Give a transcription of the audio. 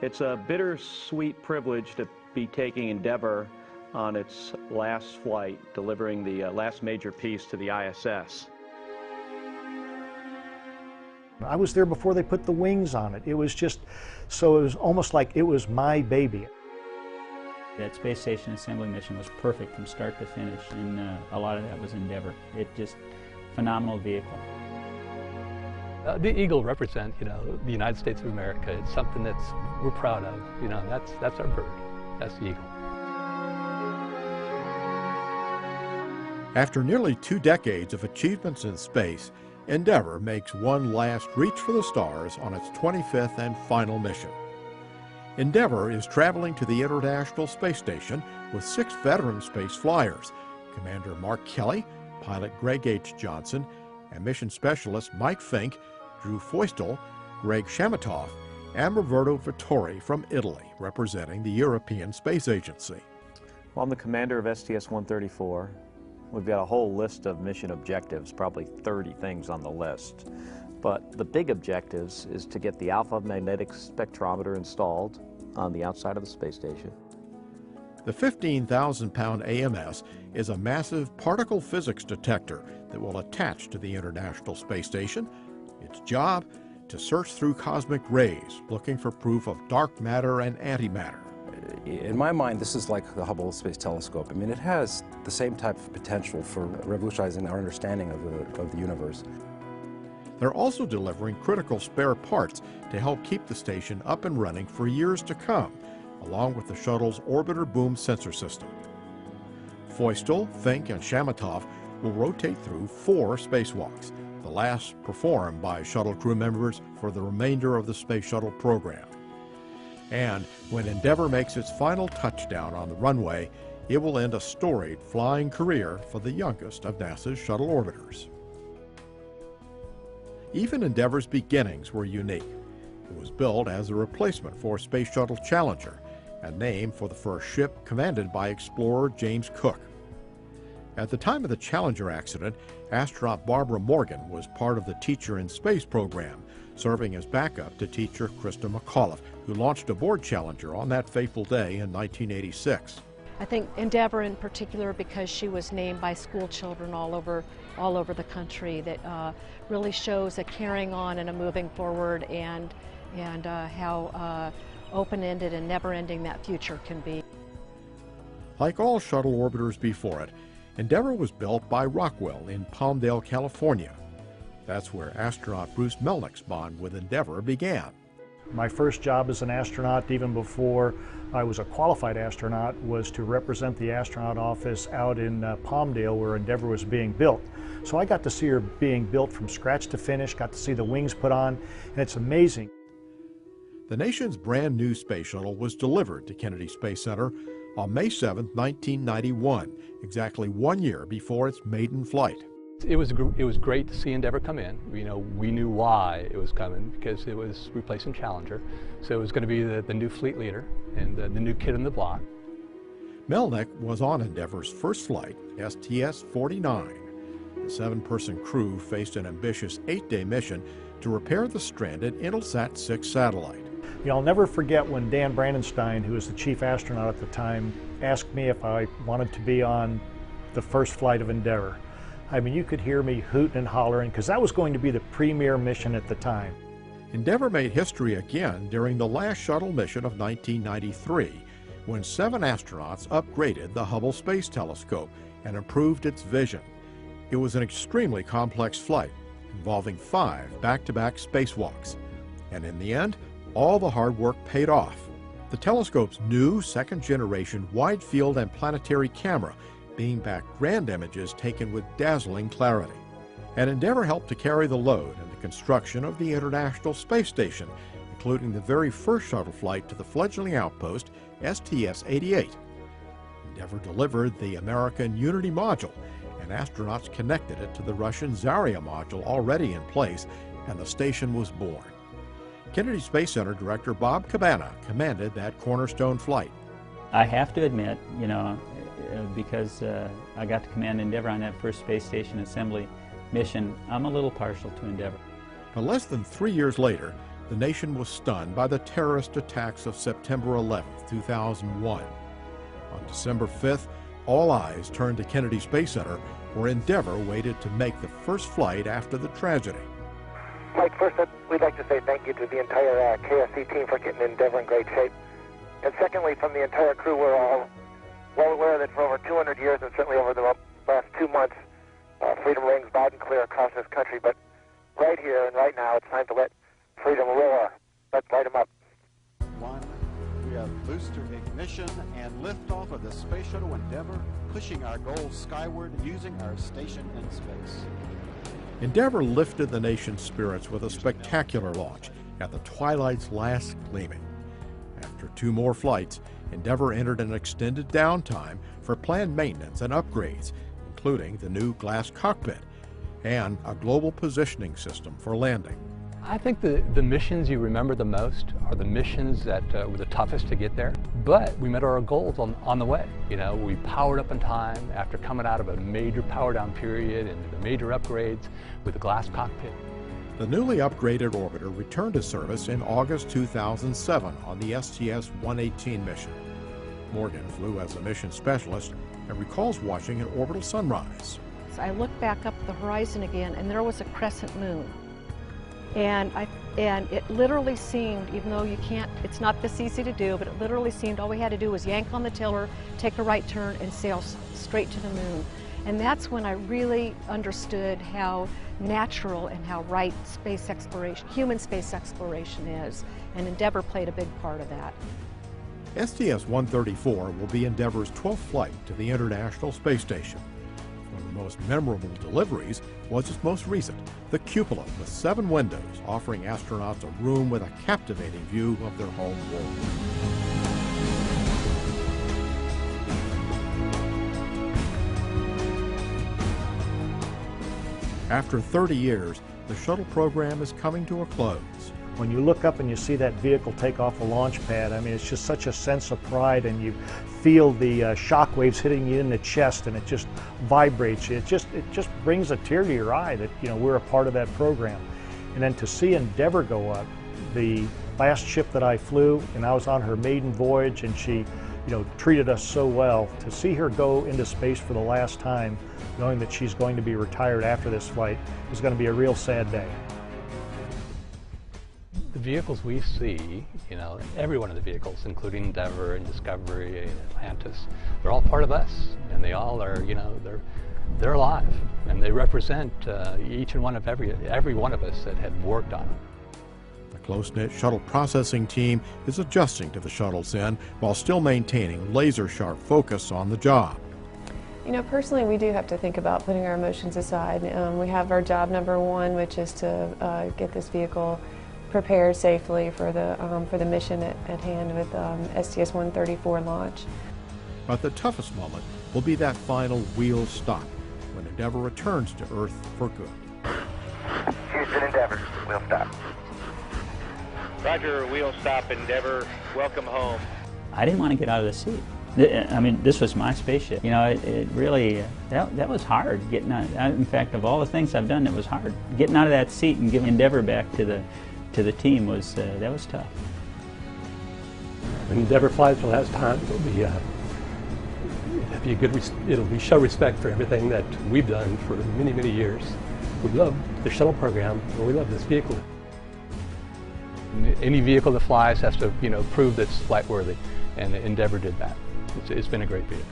It's a bittersweet privilege to be taking Endeavour on its last flight, delivering the last major piece to the ISS. I was there before they put the wings on it. It was just, so it was almost like it was my baby. That space station assembly mission was perfect from start to finish, and a lot of that was Endeavour. It just, phenomenal vehicle. The Eagle represents, the United States of America. It's something we're proud of. That's our bird. That's the Eagle. After nearly 2 decades of achievements in space, Endeavour makes one last reach for the stars on its 25th and final mission. Endeavour is traveling to the International Space Station with 6 veteran space flyers, Commander Mark Kelly, pilot Greg H. Johnson, and mission specialist Mike Fink, Drew Feustel, Greg Chamitoff, and Roberto Vittori from Italy, representing the European Space Agency. Well, I'm the commander of STS-134. We've got a whole list of mission objectives, probably 30 things on the list. But the big objectives is to get the alpha magnetic spectrometer installed on the outside of the space station. The 15,000-pound AMS is a massive particle physics detector that will attach to the International Space Station. Its job, to search through cosmic rays, looking for proof of dark matter and antimatter. In my mind, this is like the Hubble Space Telescope. I mean, it has the same type of potential for revolutionizing our understanding of the universe. They're also delivering critical spare parts to help keep the station up and running for years to come, along with the shuttle's orbiter boom sensor system. Feustel, Fink, and Chamitoff will rotate through 4 spacewalks, the last performed by shuttle crew members for the remainder of the Space Shuttle program. And when Endeavour makes its final touchdown on the runway, it will end a storied flying career for the youngest of NASA's shuttle orbiters. Even Endeavour's beginnings were unique. It was built as a replacement for Space Shuttle Challenger, a name for the first ship commanded by explorer James Cook. At the time of the Challenger accident, astronaut Barbara Morgan was part of the Teacher in Space program, serving as backup to teacher Krista McAuliffe, who launched aboard Challenger on that fateful day in 1986. I think Endeavour in particular, because she was named by school children all over the country, that really shows a carrying on and a moving forward, and how open-ended and never-ending that future can be. Like all shuttle orbiters before it, Endeavour was built by Rockwell in Palmdale, California. That's where astronaut Bruce Melnick's bond with Endeavour began. My first job as an astronaut, even before I was a qualified astronaut, was to represent the astronaut office out in Palmdale, where Endeavour was being built. So I got to see her being built from scratch to finish, got to see the wings put on, and it's amazing. The nation's brand new space shuttle was delivered to Kennedy Space Center on May 7, 1991, exactly 1 year before its maiden flight. It was great to see Endeavour come in. We knew why it was coming, because it was replacing Challenger. So it was going to be the new fleet leader and the new kid on the block. Melnick was on Endeavour's first flight, STS-49. The 7-person crew faced an ambitious 8-day mission to repair the stranded Intelsat 6 satellite. I'll never forget when Dan Brandenstein, who was the chief astronaut at the time, asked me if I wanted to be on the first flight of Endeavour. I mean, you could hear me hooting and hollering, because that was going to be the premier mission at the time. Endeavour made history again during the last shuttle mission of 1993, when 7 astronauts upgraded the Hubble Space Telescope and improved its vision. It was an extremely complex flight, involving 5 back-to-back spacewalks. And in the end, all the hard work paid off. The telescope's new second-generation wide-field and planetary camera being back grand images taken with dazzling clarity. And Endeavour helped to carry the load in the construction of the International Space Station, including the very first shuttle flight to the fledgling outpost, STS-88. Endeavour delivered the American Unity module, and astronauts connected it to the Russian Zarya module already in place, and the station was born. Kennedy Space Center Director Bob Cabana commanded that cornerstone flight. I have to admit, because I got to command Endeavour on that first space station assembly mission, I'm a little partial to Endeavour. But less than 3 years later, the nation was stunned by the terrorist attacks of September 11, 2001. On December 5th, all eyes turned to Kennedy Space Center, where Endeavour waited to make the first flight after the tragedy. Mike, first we'd like to say thank you to the entire KSC team for getting Endeavour in great shape. And secondly, from the entire crew, we're all well aware that for over 200 years, and certainly over the last 2 months, freedom rings loud and clear across this country. But right here and right now, it's time to let freedom roar. Let's light them up. We have booster ignition and liftoff of the Space Shuttle Endeavour, pushing our goals skyward using our station in space. Endeavour lifted the nation's spirits with a spectacular launch at the twilight's last gleaming. After 2 more flights, Endeavour entered an extended downtime for planned maintenance and upgrades, including the new glass cockpit and a global positioning system for landing. I think the missions you remember the most are the missions that were the toughest to get there, but we met our goals on the way. You know, we powered up in time after coming out of a major power down period and the major upgrades with the glass cockpit. The newly upgraded orbiter returned to service in August 2007 on the STS-118 mission. Morgan flew as a mission specialist and recalls watching an orbital sunrise. So I looked back up the horizon again, and there was a crescent moon. And it literally seemed, even though it's not this easy to do, but it literally seemed all we had to do was yank on the tiller, take a right turn, and sail straight to the moon. And that's when I really understood how natural and how right space exploration, human space exploration is. And Endeavour played a big part of that. STS-134 will be Endeavour's 12th flight to the International Space Station. One of the most memorable deliveries was its most recent, the cupola with 7 windows, offering astronauts a room with a captivating view of their home world. After 30 years, the shuttle program is coming to a close. When you look up and you see that vehicle take off the launch pad, I mean, it's just such a sense of pride, and you feel the shock waves hitting you in the chest, and it just vibrates you. It just brings a tear to your eye that, you know, we're a part of that program. And then to see Endeavour go up, the last ship that I flew, and I was on her maiden voyage, and she, you know, treated us so well. To see her go into space for the last time, knowing that she's going to be retired after this flight, is going to be a real sad day. The vehicles we see, you know, every one of the vehicles, including Endeavour and Discovery and Atlantis, they're all part of us, and they all are, you know, they're alive, and they represent each and one of every one of us that had worked on them. The close-knit shuttle processing team is adjusting to the shuttle's end while still maintaining laser-sharp focus on the job. You know, personally, we do have to think about putting our emotions aside. We have our job number 1, which is to get this vehicle prepared safely for the mission at hand with STS-134 launch. But the toughest moment will be that final wheel stop when Endeavour returns to Earth for good. Houston Endeavour, wheel stop. Roger, wheel stop, Endeavour. Welcome home. I didn't want to get out of the seat. I mean, this was my spaceship. You know, it really, that was hard getting out. In fact, of all the things I've done, it was hard. Getting out of that seat and giving Endeavour back to the team was, that was tough. When Endeavour flies for the last time, it'll be show respect for everything that we've done for many, many years. We love the shuttle program, and we love this vehicle. Any vehicle that flies has to, you know, prove that it's flight worthy, and Endeavour did that. It's been a great vehicle.